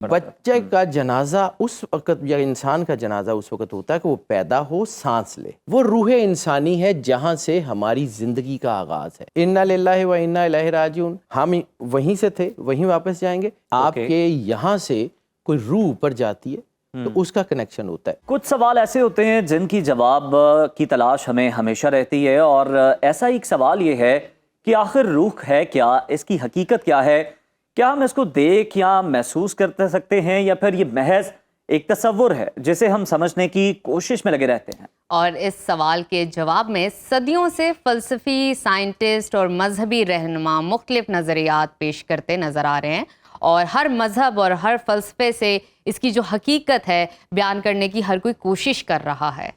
بچے کا جنازہ اس وقت یا انسان کا جنازہ اس وقت ہوتا ہے کہ وہ پیدا ہو، سانس لے. وہ روح انسانی ہے جہاں سے ہماری زندگی کا آغاز ہے. انا للہ و انا الیہ راجعون. ہم وہیں سے تھے، وہیں واپس جائیں گے. آپ کے یہاں سے کوئی روح اوپر جاتی ہے تو اس کا کنیکشن ہوتا ہے. کچھ سوال ایسے ہوتے ہیں جن کی جواب کی تلاش ہمیں ہمیشہ رہتی ہے، اور ایسا ایک سوال یہ ہے کہ آخر روح ہے کیا، اس کی حقیقت کیا ہے؟ کیا ہم اس کو دیکھ یا محسوس کر سکتے ہیں، یا پھر یہ محض ایک تصور ہے جسے ہم سمجھنے کی کوشش میں لگے رہتے ہیں؟ اور اس سوال کے جواب میں صدیوں سے فلسفی، سائنٹسٹ اور مذہبی رہنما مختلف نظریات پیش کرتے نظر آ رہے ہیں، اور ہر مذہب اور ہر فلسفے سے اس کی جو حقیقت ہے بیان کرنے کی ہر کوئی کوشش کر رہا ہے.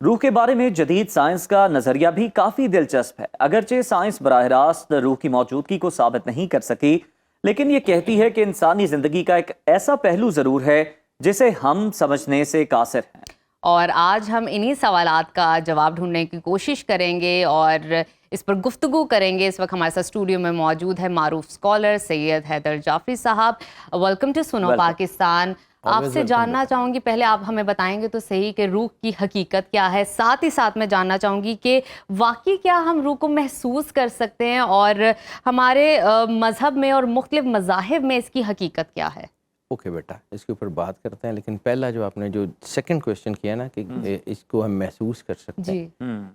روح کے بارے میں جدید سائنس کا نظریہ بھی کافی دلچسپ ہے. اگرچہ سائنس براہ راست روح کی موجودگی کو ثابت نہیں کر سکی، لیکن یہ کہتی ہے کہ انسانی زندگی کا ایک ایسا پہلو ضرور ہے جسے ہم سمجھنے سے قاصر ہیں. اور آج ہم انہی سوالات کا جواب ڈھونڈنے کی کوشش کریں گے اور اس پر گفتگو کریں گے. اس وقت ہمارے ساتھ اسٹوڈیو میں موجود ہے معروف اسکالر سید حیدر جعفری صاحب. ویلکم ٹو سنو پاکستان. آپ سے جاننا چاہوں گی، پہلے آپ ہمیں بتائیں گے تو صحیح کہ روح کی حقیقت کیا ہے، ساتھ ہی ساتھ میں جاننا چاہوں گی کہ واقعی کیا ہم روح کو محسوس کر سکتے ہیں، اور ہمارے مذہب میں اور مختلف مذاہب میں اس کی حقیقت کیا ہے؟ اوکے بیٹا، اس کے اوپر بات کرتے ہیں. لیکن پہلا جو آپ نے جو سیکنڈ کویشچن کیا نا کہ اس کو ہم محسوس کر سکتے ہیں،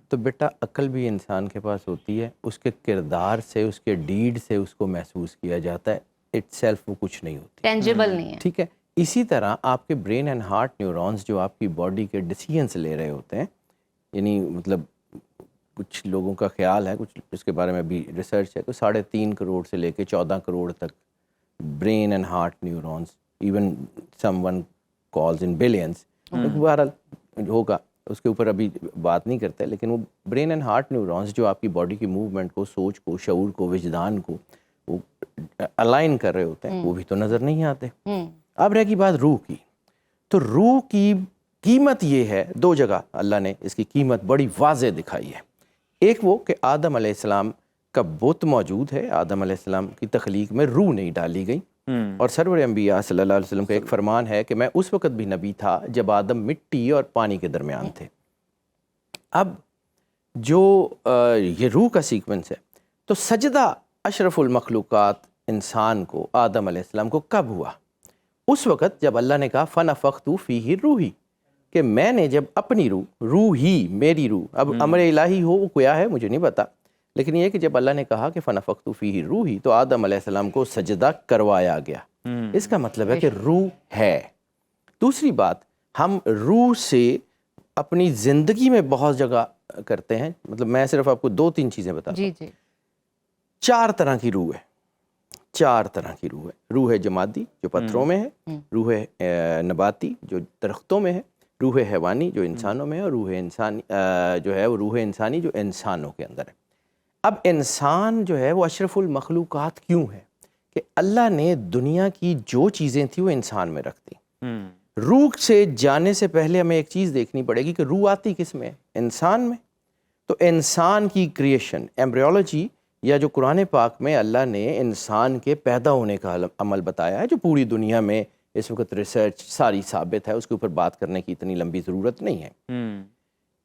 تو بیٹا عقل بھی انسان کے پاس ہوتی ہے. اس کے کردار سے، اس کے ڈیڈ سے اس کو محسوس کیا جاتا ہے. اٹ سیلف وہ کچھ نہیں ہوتی، ٹینجیبل نہیں ہے. ٹھیک ہے. اسی طرح آپ کے برین اینڈ ہارٹ نیورونز جو آپ کی باڈی کے ڈیسیژنس لے رہے ہوتے ہیں، یعنی مطلب کچھ لوگوں کا خیال ہے، کچھ اس کے بارے میں بھی ریسرچ ہے، تو 3.5 کروڑ سے لے کے 14 کروڑ تک brain and heart neurons, even some calls in billions, بہرحال ہوگا، اس کے اوپر ابھی بات نہیں کرتے. لیکن وہ برین اینڈ ہارٹ نیورونز جو آپ کی باڈی کی موومنٹ کو، سوچ کو، شعور کو، وجدان کو وہ الائن کر رہے ہوتے ہیں، وہ بھی تو نظر نہیں آتے. اب رہ گی بات روح کی، تو روح کی قیمت یہ ہے، 2 جگہ اللہ نے اس کی قیمت بڑی واضح دکھائی ہے. ایک وہ کہ آدم علیہ السلام کا بت موجود ہے، آدم علیہ السلام کی تخلیق میں روح نہیں ڈالی گئی. اور سرور انبیاء صلی اللہ علیہ وسلم کا ایک فرمان ہے کہ میں اس وقت بھی نبی تھا جب آدم مٹی اور پانی کے درمیان تھے. اب جو یہ روح کا سیکوینس ہے، تو سجدہ اشرف المخلوقات انسان کو، آدم علیہ السلام کو کب ہوا؟ اس وقت جب اللہ نے کہا فَنَفَخْتُ فِيهِ روحی، کہ میں نے جب اپنی روح ہی میری روح، اب امر الہی ہو وہ کیا ہے مجھے نہیں پتا، لیکن یہ کہ جب اللہ نے کہا کہ فَنَفَخْتُ فِيهِ روحی، تو آدم علیہ السلام کو سجدہ کروایا گیا. اس کا مطلب ہے کہ روح ہے. دوسری بات، ہم روح سے اپنی زندگی میں بہت جگہ کرتے ہیں. مطلب میں صرف آپ کو 2-3 چیزیں بتاتا ہوں. جی 4 طرح کی روح ہے، 4 طرح کی روح ہے. روح جمادی جو پتھروں میں ہے، روح نباتی جو درختوں میں ہے، روح حیوانی جو انسانوں میں ہے، اور روح انسانی جو ہے وہ روح انسانی جو انسانوں کے اندر ہے. اب انسان جو ہے وہ اشرف المخلوقات کیوں ہے؟ کہ اللہ نے دنیا کی جو چیزیں تھیں وہ انسان میں رکھ دی. روح سے جانے سے پہلے ہمیں ایک چیز دیکھنی پڑے گی کہ روح آتی کس میں ہے؟ انسان میں. تو انسان کی کریشن، ایمبریولوجی، یا جو قرآن پاک میں اللہ نے انسان کے پیدا ہونے کا عمل بتایا ہے، جو پوری دنیا میں اس وقت ریسرچ ساری ثابت ہے، اس کے اوپر بات کرنے کی اتنی لمبی ضرورت نہیں ہے.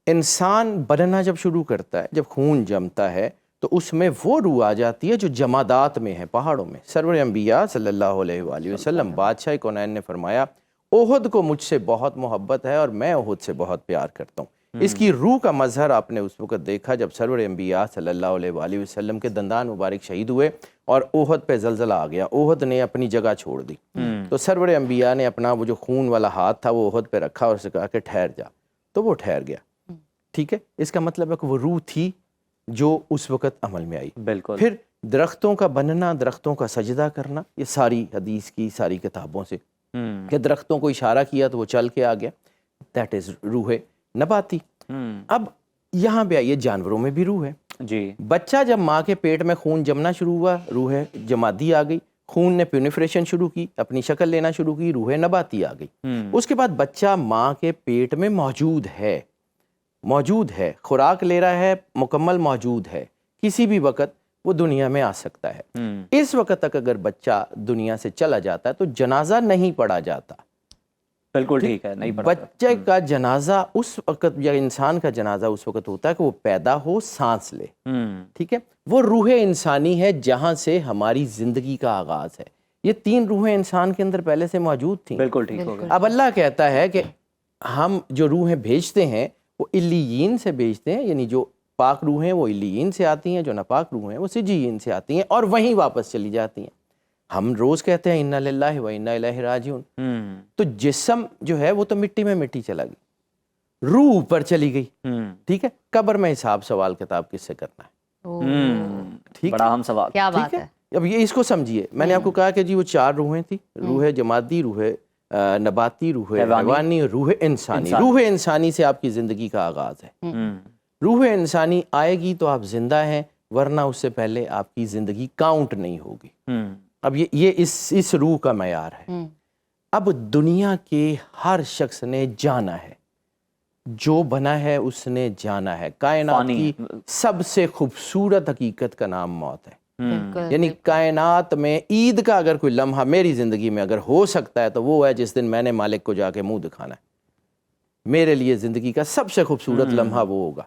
انسان بننا جب شروع کرتا ہے، جب خون جمتا ہے، تو اس میں وہ روح آ جاتی ہے جو جمادات میں ہے، پہاڑوں میں. سرور انبیاء صلی اللہ علیہ وآلہ وسلم بادشاہ کونین نے فرمایا احد کو مجھ سے بہت محبت ہے اور میں احد سے بہت پیار کرتا ہوں. اس کی روح کا مظہر آپ نے اس وقت دیکھا جب سرور انبیاء صلی اللہ علیہ وآلہ وسلم کے دندان مبارک شہید ہوئے اور احد پہ زلزلہ آ گیا. احد نے اپنی جگہ چھوڑ دی. تو سرور انبیاء نے اپنا وہ جو خون والا ہاتھ تھا وہ احد پہ رکھا اور اسے کہا کہ ٹھہر جا، تو وہ ٹھہر گیا. ٹھیک ہے، اس کا مطلب ہے کہ وہ روح تھی جو اس وقت عمل میں آئی. بالکل. پھر درختوں کا بننا، درختوں کا سجدہ کرنا، یہ ساری حدیث کی ساری کتابوں سے کہ درختوں کو اشارہ کیا تو وہ چل کے آ گیا. دیٹ از روح نباتی. اب یہاں پہ آئیے، جانوروں میں بھی روح ہے. جی. بچہ جب ماں کے پیٹ میں خون جمنا شروع ہوا، روح جمادی آ گئی. خون نے پیونیفریشن شروع کی، اپنی شکل لینا شروع کی، روح نباتی آ گئی. اس کے بعد بچہ ماں کے پیٹ میں موجود ہے، خوراک لے رہا ہے، مکمل موجود ہے. کسی بھی وقت وہ دنیا میں آ سکتا ہے۔ اس وقت تک اگر بچہ دنیا سے چلا جاتا ہے تو جنازہ نہیں پڑھا جاتا۔ بالکل ٹھیک ہے، نہیں پڑھا بچے کا جنازہ اس وقت یا انسان کا جنازہ اس وقت ہوتا ہے کہ وہ پیدا ہو، سانس لے، ٹھیک ہے؟ وہ روح انسانی ہے جہاں سے ہماری زندگی کا آغاز ہے۔ یہ 3 روحیں انسان کے اندر پہلے سے موجود تھیں۔ بالکل ٹھیک ہو گیا۔ اب اللہ کہتا ہے کہ ہم جو روحیں بھیجتے ہیں وہ علیین سے بھیجتے ہیں، یعنی جو پاک روحیں وہ علیین سے آتی ہیں، جو ناپاک روحیں وہ سجیین سے آتی ہیں اور وہیں واپس چلی جاتی ہیں۔ ہم روز کہتے ہیں انا للہ و انا الیہ راجعون، تو جسم جو ہے وہ تو مٹی میں مٹی چلا گئی، روح اوپر چلی گئی، ٹھیک ہے؟ قبر میں حساب سوال کتاب کس سے کرنا ہے؟ ٹھیک بڑا اہم سوال۔ کیا بات ٹھیک ہے۔ ہے؟ اب یہ اس کو سمجھیے، میں نے آپ کو کہا کہ جی وہ 4 روحیں تھیں، روح جمادی، روح نباتی، روح حیوانی، روح انسانی۔ روح انسانی سے آپ کی زندگی کا آغاز ہے۔ روح انسانی آئے گی تو آپ زندہ ہیں، ورنہ اس سے پہلے آپ کی زندگی کاؤنٹ نہیں ہوگی۔ اب یہ اس روح کا معیار ہے۔ اب دنیا کے ہر شخص نے جانا ہے، جو بنا ہے اس نے جانا ہے۔ کائنات کی سب سے خوبصورت حقیقت کا نام موت ہے۔ یعنی کائنات میں عید کا اگر کوئی لمحہ میری زندگی میں اگر ہو سکتا ہے تو وہ ہے جس دن میں نے مالک کو جا کے منہ دکھانا ہے۔ میرے لیے زندگی کا سب سے خوبصورت لمحہ وہ ہوگا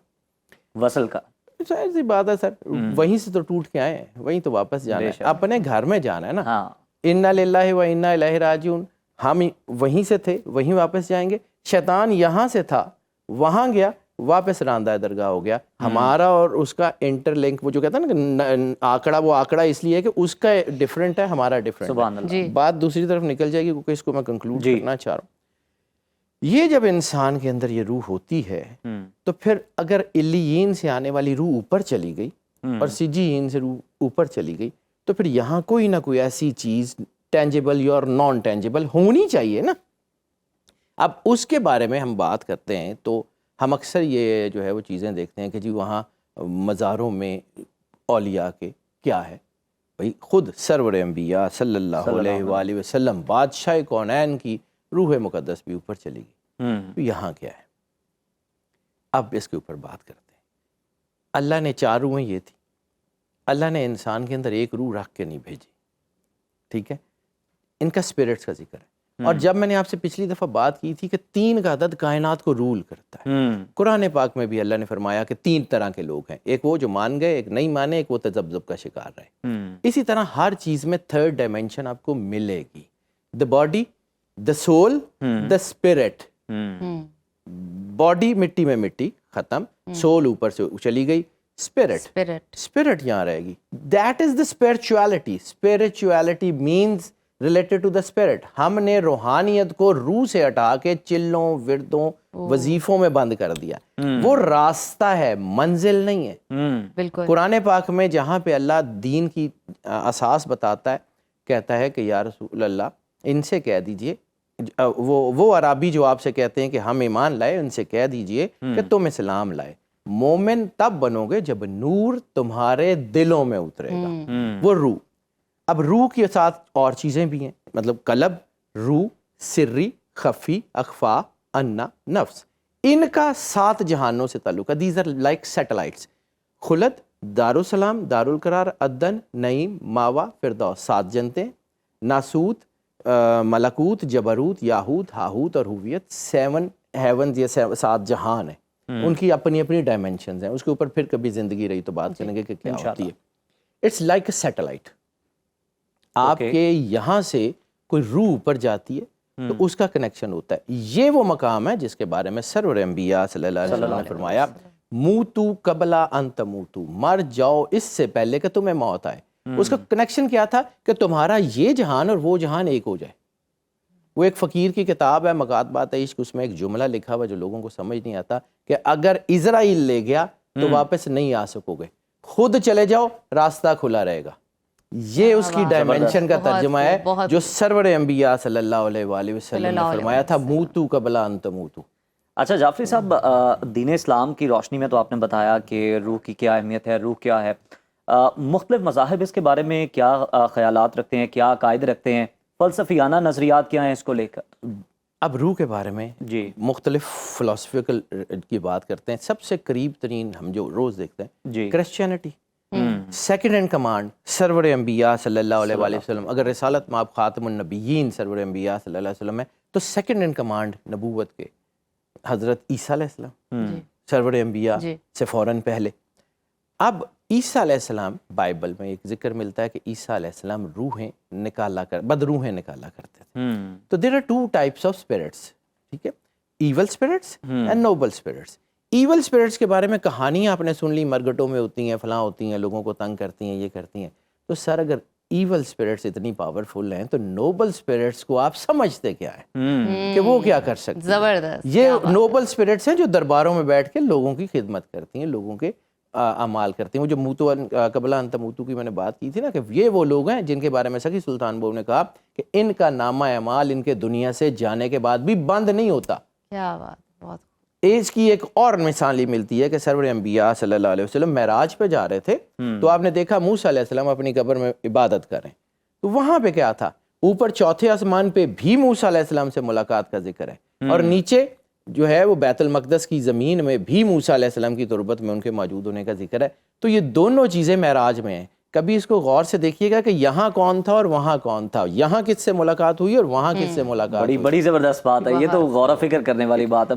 وصل کا۔ ظاہر سی بات ہے سر، وہیں سے تو ٹوٹ کے آئے ہیں، وہیں تو واپس جانا ہے، اپنے گھر میں جانا ہے نا۔ انا للہ و انا الیہ راجعون، ہم وہیں سے تھے وہیں واپس جائیں گے۔ شیطان یہاں سے تھا وہاں گیا، واپس راندہ درگاہ ہو گیا۔ ہمارا اور اس کا انٹر لنک، وہ جو کہتا ہے نا کہ آنکڑا، وہ آنکڑا اس لیے ہے کہ اس کا ڈیفرنٹ ہے، ہمارا ڈیفرنٹ ہے۔ سبحان اللہ۔ بات دوسری طرف نکل جائے گی کیونکہ اس کو میں کنکلوڈ کرنا چاہ رہا ہوں۔ یہ جب انسان کے اندر یہ روح ہوتی ہے تو پھر اگر علیین سے آنے والی روح اوپر چلی گئی اور سجیین سے روح اوپر چلی گئی تو پھر یہاں کوئی نہ کوئی ایسی چیز ٹینجیبل یا نان ٹینجیبل ہونی چاہیے نا۔ اب اس کے بارے میں ہم بات کرتے ہیں تو ہم اکثر یہ جو ہے وہ چیزیں دیکھتے ہیں کہ جی وہاں مزاروں میں اولیاء کے کیا ہے، بھئی خود سرور انبیاء صلی اللہ علیہ وآلہ وسلم بادشاہ کونین کی روح مقدس بھی اوپر چلی گئی، تو یہاں کیا ہے؟ اب اس کے اوپر بات کرتے ہیں۔ اللہ نے 4 روحیں یہ تھی، اللہ نے انسان کے اندر ایک روح رکھ کے نہیں بھیجی، ٹھیک ہے؟ ان کا اسپرٹس کا ذکر ہے۔ اور جب میں نے آپ سے پچھلی دفعہ بات کی تھی کہ 3 کا عدد کائنات کو رول کرتا ہے، قرآن پاک میں بھی اللہ نے فرمایا کہ 3 طرح کے لوگ ہیں، ایک وہ جو مان گئے، ایک نہیں مانے، ایک وہ تذبذب کا شکار رہے۔ اسی طرح ہر چیز میں 3rd ڈائمینشن آپ کو ملے گی، the body, the civil, the spirit. Body مٹی میں مٹی ختم، سول اوپر سے چلی گئی، اسپرٹ یہاں رہے گی۔ That is the spirituality. Spirituality means related to the spirit. ہم نے روحانیت کو روح سے ہٹا کے چلوں، وردوں، وظیفوں میں بند کر دیا۔ وہ راستہ ہے، منزل نہیں ہے۔ بالکل۔ قرآن پاک میں جہاں پہ اللہ دین کی اساس بتاتا ہے، کہتا ہے کہ یا رسول اللہ ان سے کہہ دیجئے، وہ عربی جو آپ سے کہتے ہیں کہ ہم ایمان لائے، ان سے کہہ دیجئے کہ تم اسلام لائے۔ مومن تب بنو گے جب نور تمہارے دلوں میں اترے گا، وہ روح۔ اب روح کے ساتھ اور چیزیں بھی ہیں، مطلب قلب، روح، سری، خفی، اخفا، انا، نفس، ان کا 7 جہانوں سے تعلق ہے۔ These are like satellites. خلد، دارالسلام، دارالقرار، عدن، نعیم، ماوا، فردوس، 7 جنتیں، ناسوت، ملکوت، جبروت، یاہوت، ہاہوت اور ہوویت، 7 ہیونز، یہ 7 جہان ہیں۔ ان کی اپنی اپنی ڈائمینشنز ہیں، اس کے اوپر پھر کبھی زندگی رہی تو بات کریں گے کہ کیا ہوتی ہے۔ It's like a satellite. آپ کے یہاں سے کوئی روح اوپر جاتی ہے تو اس کا کنیکشن ہوتا ہے۔ یہ وہ مقام ہے جس کے بارے میں سرور انبیاء صلی اللہ علیہ وسلم نے فرمایا، موتو قبل ان تموتو، مر جاؤ اس سے پہلے کہ تمہیں موت آئے۔ اس کا کنیکشن کیا تھا کہ تمہارا یہ جہان اور وہ جہان ایک ہو جائے۔ وہ ایک فقیر کی کتاب ہے مکاتبات عشق، اس میں ایک جملہ لکھا ہوا جو لوگوں کو سمجھ نہیں آتا کہ اگر اسرائیل لے گیا تو واپس نہیں آ سکو گے، خود چلے جاؤ، راستہ کھلا رہے گا۔ یہ اس کی ڈائمینشن کا ترجمہ ہے جو سرور انبیاء صلی اللہ علیہ وآلہ وسلم نے فرمایا تھا، موتو قبل ان تموتو۔ اچھا جعفری صاحب، دین اسلام کی روشنی میں تو آپ نے بتایا کہ روح کی کیا اہمیت ہے، روح کیا ہے، مختلف مذاہب اس کے بارے میں کیا خیالات رکھتے ہیں، کیا عقائد رکھتے ہیں، فلسفیانہ نظریات کیا ہیں اس کو لے کر؟ اب روح کے بارے میں مختلف فلسفیکل کی بات کرتے ہیں۔ سب سے قریب ترین ہم جو روز دیکھتے ہیں کرسچینٹی، سیکنڈ ان کمانڈ سرور انبیاء صلی اللہ علیہ وآلہ وسلم. اگر رسالت میں آپ خاتم النبیین سرور انبیاء صلی اللہ علیہ وسلم ہے تو سیکنڈ ان کمانڈ نبوت کے حضرت عیسیٰ علیہ السلام سرور انبیاء سے فوراً پہلے. اب عیسیٰ علیہ السلام بائبل میں ایک ذکر ملتا ہے کہ عیسیٰ علیہ السلام روحیں بدروحیں نکالا کرتے تھے. تو there are two types of spirits, ٹھیک ہے, evil spirits and noble spirits. Evil spirits کے بارے میں کہانیاں آپ نے سن لی, مرگٹوں میں ہوتی ہیں, فلاں ہوتی ہیں, لوگوں کو تنگ کرتی ہیں, یہ کرتی ہیں. تو سر اگر ایول اسپرٹس اتنی پاورفل ہیں تو نوبل اسپرٹس کو آپ سمجھتے کیا ہے کہ وہ کیا کر سکتے ہیں؟ زبردست. یہ نوبل اسپرٹس ہیں جو درباروں میں بیٹھ کے لوگوں کی خدمت کرتی ہیں, لوگوں کے اعمال کرتی ہیں. وہ جو موتو قبل ان تموتو کی میں نے بات کی تھی نا, کہ یہ وہ لوگ ہیں جن کے بارے میں سکی سلطان بہو نے کہا کہ ان کا نامہ اعمال ان کے دنیا سے جانے کے بعد بھی بند نہیں ہوتا. کیا بات, بہت. اس کی ایک اور مثال یہ ملتی ہے کہ سرور انبیاء صلی اللہ علیہ وسلم معراج پہ جا رہے تھے تو آپ نے دیکھا موسیٰ علیہ السلام اپنی قبر میں عبادت کر رہے ہیں. تو وہاں پہ کیا تھا, اوپر چوتھے آسمان پہ بھی موسیٰ علیہ السلام سے ملاقات کا ذکر ہے, اور نیچے جو ہے وہ بیت المقدس کی زمین میں بھی موسیٰ علیہ السلام کی تربت میں ان کے موجود ہونے کا ذکر ہے. تو یہ دونوں چیزیں معراج میں ہیں. کبھی اس کو غور سے دیکھیے گا کہ یہاں کون تھا اور وہاں کون تھا, یہاں کس سے ملاقات ہوئی اور وہاں کس سے ملاقات ہوئی. بڑی زبردست بات ہے یہ, تو غور و فکر کرنے والی بات ہے.